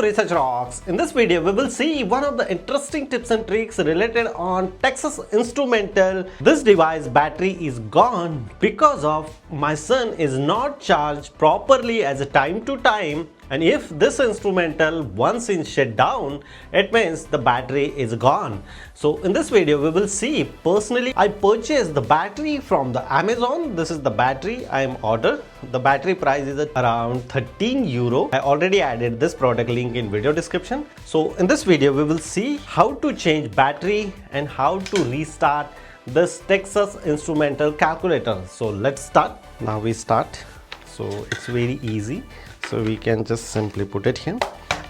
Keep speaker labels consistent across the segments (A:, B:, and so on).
A: Research Rocks. In this video, we will see one of the interesting tips and tricks related on Texas Instrumental. This device battery is gone because of my son is not charged properly as a time to time. And if this instrumental once is shut down, it means the battery is gone. So in this video, we will see. Personally, I purchased the battery from the Amazon. This is the battery I am ordered. The battery price is at around 13 euro. I already added this product link in video description. So in this video, we will see how to change battery and how to restart this Texas Instrumental calculator. So let's start. Now we start. So it's very easy. So we can just simply put it here.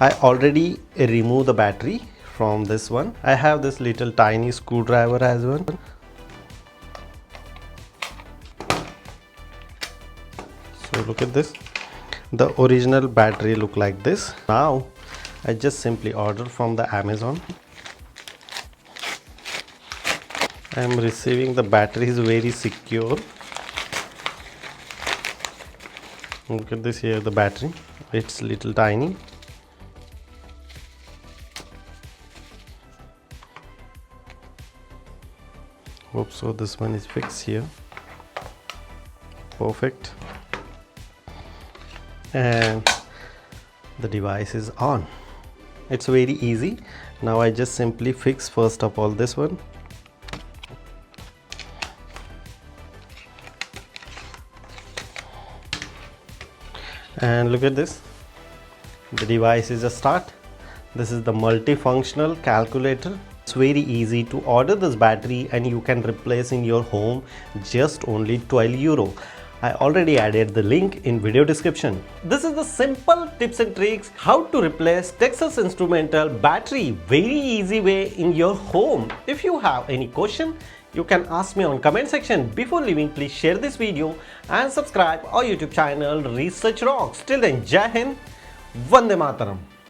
A: I already remove the battery from this one. I have this little tiny screwdriver as well. So look at this. The original battery look like this. Now I just simply order from the Amazon. I am receiving the battery is very secure. Look at this here, the battery. It's little tiny. Hope so. This one is fixed here. Perfect. And the device is on. It's very easy. Now I just simply fix first of all this one. And look at this, the device is a start. This is the multifunctional calculator. It's very easy to order this battery and you can replace in your home just only 12 euro. I already added the link in video description. This is the simple tips and tricks how to replace Texas Instrumental battery very easy way in your home. If you have any question, you can ask me on comment section. Before leaving, please share this video and subscribe our YouTube channel Research Rocks. Till then, Jai Hind, Vande Mataram.